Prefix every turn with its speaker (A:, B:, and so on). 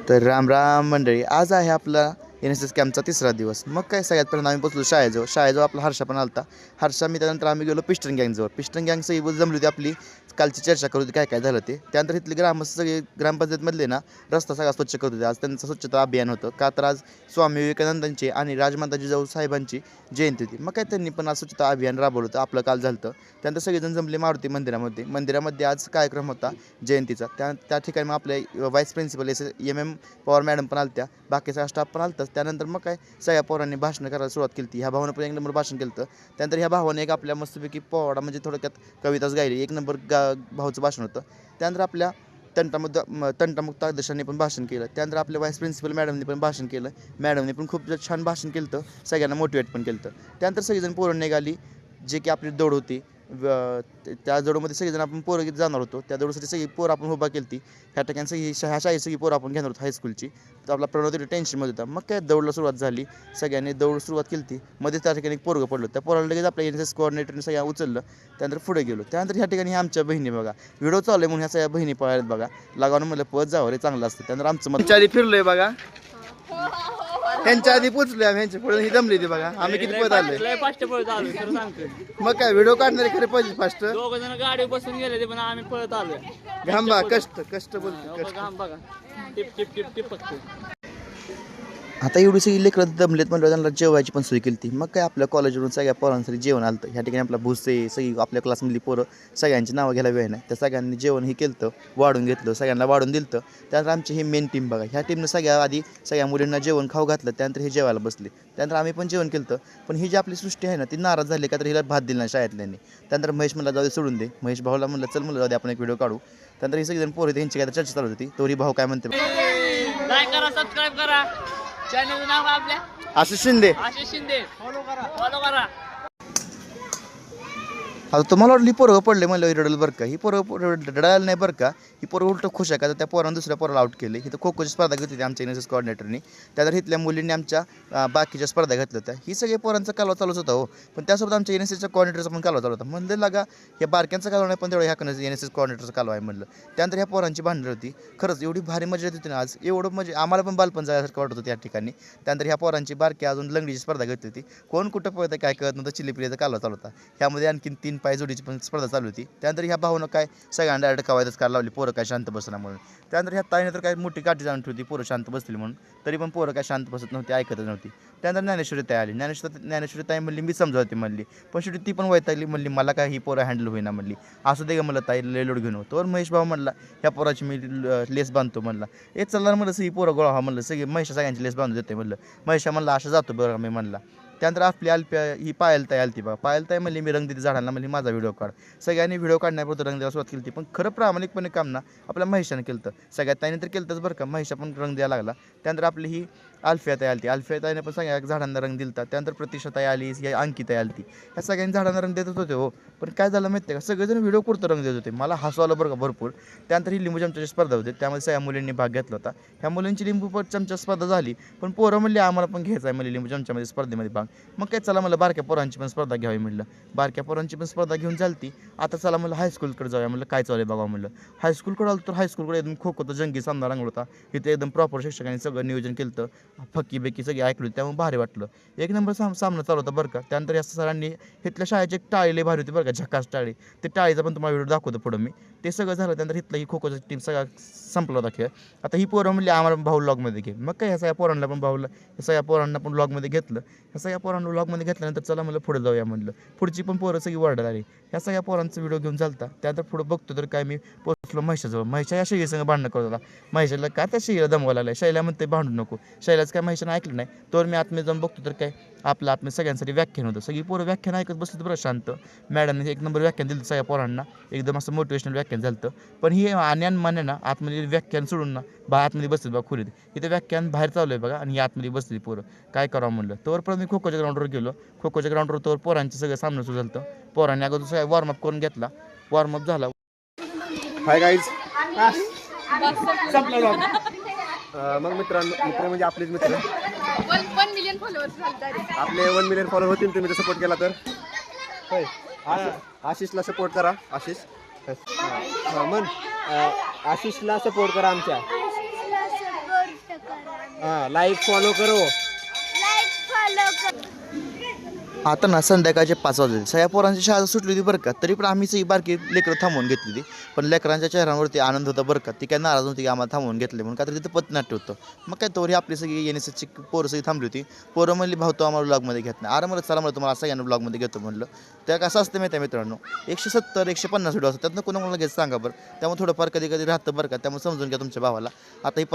A: तर राम राम मंडळी, आज आहे आपला NSS कॅम्पचा तिसरा दिवस. मग काय सगळ्यात पहिल्यांदा आम्ही पोचलो शाळेजवळ आपला हर्षा पण आलता. हर्षा मी त्यानंतर आम्ही गेलो पिस्टन गँगजवळ. पिस्टन गँग सगळी जमली होती आपली, कालची चर्चा करत होती काय काय झालं ते. त्यानंतर इथले सगळे ग्रामपंचायतमधले ना रस्ता सगळा स्वच्छ करत होते. आज त्यांचं स्वच्छता अभियान होतं का तर आज स्वामी विवेकानंदांची आणि राजमाता जिजाऊ साहेबांची जयंती होती. मग काय त्यांनी पण आज स्वच्छता अभियान राबवलं होतं. आपलं काल झालं होतं. त्यानंतर सगळेजण जमले मारुती मंदिरामध्ये आज कार्यक्रम होता जयंतीचा. त्या ठिकाणी मग आपले vice principal MM Pawar madam पण आलत्या, बाकीचा स्टाफ पण आलताच. त्यानंतर मग काय सगळ्या पोरांनी भाषण करायला सुरुवात केली होती. ह्या भावानं पण एक नंबर भाषण केलं होतं. त्यानंतर ह्या भावाने एक आपल्या मस्तपैकी पोवाडा म्हणजे थोडक्यात कविताच गायली. एक नंबर भाऊचं भाषण होतं. त्यानंतर आपल्या तंटामुक्त अध्यक्षांनी पण भाषण केलं. त्यानंतर आपल्या व्हाईस प्रिन्सिपल मॅडमनी पण भाषण केलं. मॅडमने पण खूप छान भाषण केलं होतं, सगळ्यांना मोटिवेट पण केलं होतं. त्यानंतर सगळेजण पोरं निघाली, जे की आपली दौड होती. त्या दौडमध्ये सगळेजण आपण पोरं जाणार होतो. त्या दौडसाठी सगळी पोरं आपण उभा केली होती. ह्या ठिकाणी ह्या शाळेत सगळी पोरं आपण घेणार होतो हायस्कूलची. तर आपला प्रणव तरी टेन्शनमध्ये होता. मग काय दौडला सुरुवात झाली, सगळ्यांनी दौड सुरुवात केली होती. मध्ये त्या ठिकाणी एक पोरगं पडलं. त्या पोराला लगेच आपल्या NSS कोऑर्डिनेटरने सगळ्या उचललं. त्यानंतर पुढे गेलो. त्यानंतर ह्या ठिकाणी आमच्या बहिणी बघा व्हिडिओ चालू आहे म्हणून ह्या सगळ्या बहिणी पळाल्यात बघा. लागावून म्हणलं पळत जावं रे, चांगलं असतं. त्यानंतर आमचं मत आधी फिरलोय बघा, त्यांच्या आधी पोचलोय आम्ही. ह्यांच्या पुढे ही दमली ती बघा. आम्ही किती पळत आलोय. मग काय व्हिडिओ काढणारे खरे पाहिजे फास्ट.
B: दोघ जण गाडी बसून गेले ते पण आम्ही पळत आलोय.
A: घांबा कष्ट बोलतो कष्ट.
B: बघा टिप टिप टिप टिप फक्त.
A: आता एवढी सगळी लेकरं दमलेत म्हणलं, त्यांना जेवायची पण सोय केली ती. मग काय आपल्या कॉलेजवरून सगळ्या पोरांसाठी जेवण आलं होतं. ह्या ठिकाणी आपला भुसे सगळी आपल्या क्लासमधली पोरं सगळ्यांची नावं घ्यायला वेळ नाही. त्या सगळ्यांनी जेवण हे केलं होतं, वाढून घेतलं, सगळ्यांना वाढून दिलं होतं. त्यानंतर आमची ही मेन टीम बघा, ह्या टीमनं सगळ्या मुलींना जेवण खाऊ घातलं. त्यानंतर हे जेवायला बसले. त्यानंतर आम्ही पण जेवण केलं होतं. पण ही जी आपली सृष्टी आहे ना, ती नाराज झाली का तर हिला भात दिला नाही शाळेतल्यांनी. त्यानंतर महेश म्हणला जाऊ दे, सोडून दे. महेश भाऊला म्हणलं चल म्हणलं जाऊ दे, आपण एक व्हिडिओ काढू. त्यानंतर ही सगळेजण पोरं त्यांची काय चर्चा चालू होती. तोरी भाऊ काय म्हणते,
B: लाईक करा, सबस्क्राईब करा. चॅनलचं नाव आपल्या
A: आशिष शिंदे.
B: फॉलो करा.
A: आता तुम्हाला वाटली पोरं पडले म्हणलं रडल बरं का. ही पोरं रडायला नाही बरं का. ही पोरं उलटं खुश आहे का तर त्या पोरानं दुसऱ्या पोराला आउट केले. ही तर खो खोची स्पर्धा घेतली होती आमच्या NSS कोऑर्डिनेटरनी. त्यानंतर इथल्या मुलींनी आमच्या बाकीच्या स्पर्धा घेतल्या होत्या. ही सगळे पोरांचा कालवा चालूच होता हो. पण त्यासोबत आमच्या NSSच्या कोऑर्डिनेटरचा पण कालवा चालू होता. म्हणलं लागा या बारक्यांचा कालवा नाही, पण तेवढं ह्या NSS कोऑर्डिनेटरचा कालवा आहे म्हणलं. त्यानंतर ह्या पोरांची भांडण होती. खरंच एवढी भारी मजा येत होती ना आज. एवढं म्हणजे आम्हाला पण बालपण जायसारखं वाटत होतं या ठिकाणी. त्यानंतर ह्या पोरांची बारकी अजून लंगडीची स्पर्धा घेतली होती. कोण कुठं पळतं काय कळत नव्हतं. चिलीपिलीचा कालवा चालू होता. ह्यामध्ये आणखीन 3 पाय जोडीची पण स्पर्धा चालू होती. त्यानंतर ह्या भाऊनं काय सगळ्यांना डायरेक्ट कवायतच करायला लावली, पोरं काय शांत बसना म्हणून. त्यानंतर ह्या ताईने तर काय मोठी काठी जाणून ठेवती पोरं शांत बसतील म्हणून. तरी पण पोरं काय शांत बसत नव्हती, ऐकतच नव्हती. त्यानंतर ज्ञानेश्वरी ताई आली. ज्ञानेश्वरी ताई म्हणली मी समजावते म्हणली. पण शेवटी ती पण वैतागली, म्हणली मला काय ही पोरं हँडल होईना म्हणली. असू दे का मला ताई, लय लोड घेऊन. तर महेश भाऊ म्हणला ह्या पोराची मी लेस बांधतो म्हणला. चला म्हणलं ही पोरं गोळा म्हणलं, सगळ्यांची लेस बांधून देते म्हणलं. महेशा म्हणला असं जातो बरं मी म्हणला. त्यानंतर आपली अल्प्या ही पायलताई आली ती बघा. पायलताई म्हणली मी रंग देते झाडांना, म्हणली माझा व्हिडिओ काढ. सगळ्यांनी व्हिडिओ काढण्यापुरतं रंग द्यायला सुरुवात केली होती. पण खरं प्रामाणिकपणे काम ना आपल्या महेशाने केलं होतं. सगळ्यात ताईने तर केलं होतंच बरं का. महेशा पण रंग द्यायला लागला. त्यानंतर आपली ही अल्फियाताई आली. अल्फियाताईने पण सगळ्या झाडांना रंग दिला. त्यानंतर प्रतीक्षाताई आली, ही अंकिताई आली. ह्या सगळ्यांनी झाडांना रंग देतच होते हो. पण काय झालं माहिती आहे का, सगळेजण व्हिडिओ कुठं रंग देत होते. मला हसू आलं बरं का भरपूर. त्यानंतर ही लिंबू चमच्याची स्पर्धा होती. त्यामध्ये सगळ्या मुलींनी भाग घेतला होता. ह्या मुलींची लिंबू चमचा स्पर्धा झाली. पण पोरं म्हणली आम्हाला पण घ्यायचं आहे म्हणली लिंबू चमच्यामध्ये स्पर्धेमध्ये भाग. मग काय चला मला बारक्या पोरांची पण स्पर्धा घ्यावी म्हणलं. बारक्या पोरांची पण स्पर्धा घेऊन चालती. आता चला म्हणलं हायस्कूलकडे जाऊया म्हणलं, काय चालू आहे बघा म्हणलं. हायस्कूलकडे आलो तर हायस्कूलकडे एकदम खो खोचं जंगी सामना रंगला होता. इथे एकदम प्रॉपर शिक्षकांनी सगळं नियोजन केलं होतं. फक्की बेकी सगळी ऐकली, त्यामुळे भारी वाटलं. एक नंबर सामना चालू होता बरं का. त्यानंतर या सरांनी इथल्या शाळेची एक टाळी लई भारी होती बरं का, झकास टाळी. ते टाळीचा पण तुम्हाला व्हिडिओ दाखवतो पुढं मी. ते सगळं झालं. त्यानंतर इथलं ही खो खोची टीम सगळा संपला होता खेळ. आता ही पोरं म्हणली आम्हाला भाऊ लॉगमध्ये घे. मग काय ह्या सगळ्या पोरांना पण ह्या सगळ्या पोरांना पण लॉगमध्ये घेतलं. ह्या सगळ्या पोरांना लॉगमध्ये घेतल्यानंतर चला म्हणलं पुढे जाऊया म्हणलं. पुढची पण पोरं सगळी वर्डर आली. ह्या सगळ्या पोरांचा व्हिडिओ घेऊन चालता. त्यानंतर पुढं बघतो तर काय मी पोचलो महेशाजवळ. महेशा या शैलीसंग भांडणं करत होता. महेशाला काय त्या शैलीला दमवायला लागला. शैला म्हणते भांडू नको. शैलाच काय महेशानं ऐकलं नाही. तर मी आतमध्ये जाऊन बघतो तर काय आपलं आतमध्ये सगळ्यांसाठी व्याख्यान होतं. सगळी पोरं व्याख्यान ऐकत बसली बरं शांत. मॅडमने एक नंबर व्याख्यान दिलं सगळ्या पोरांना. एकदम असं मोटिवेशनल व्याख्यान झालं होतं. पण ही आण्यान माने ना आतमध्ये व्याख्यान सोडून ना आतमध्ये बसली बघा खोलीत. इथे व्याख्यान बाहेर चालू आहे बघा आणि ही आतमध्ये बसली पोरं. काय करावं म्हणलं. तोवर पण मी खो खोच्या ग्राउंडवर गेलो. खो खोच्या ग्राउंडवर तोवर पोरांचं सगळं सामनं सुरू झालं होतं. पोरांनी अगोदर सगळं वॉर्मअप करून घेतला. वॉर्मअप झाला.
C: हाय गाईज, मग मित्र म्हणजे आपलेच मित्र.
D: 1 मिलियन फॉलोअर्स
C: आपले 1 मिलियन फॉलोअर होतील तुम्ही जर सपोर्ट केला तर. होय, आशिषला सपोर्ट करा. आशिष मग आशिषला सपोर्ट करा आमच्या. हां लाईक फॉलो करो.
A: आता ना संध्याकाळचे 5 वाजले. सगळ्या पोरांची शाळा सुटली होती बरं का, तरी पण आम्ही सगळी बारकी लेकरं थांबवून घेतली होती. पण लेकरांच्या चेहऱ्यांवरती आनंद होता बरं का. ती काय नाराज नव्हती की आम्हाला थांबवून घेतले म्हणून, का तर तिथं पथनाट्य होतं. मग काय तोरी आपली सगळी NSSची पोरं सगळी थांबली होती. पोरं म्हणली भाऊ तो आम्हाला ब्लॉगमध्ये घेत नाही. अरे म्हणलं चला म्हणलं तुम्हाला सगळ्यांना ब्लॉगमध्ये घेतो म्हणलं. त्या कसं असतं माहिती आहे मित्रांनो, 170-150 व्हिडिओ असतात त्यातनं कोणाला घ्यायचं सांगा बरं. त्यामुळे थोडंफार कधी कधी राहतं बरं का. त्यामुळे समजून घ्या तुमच्या भावाला. आता ही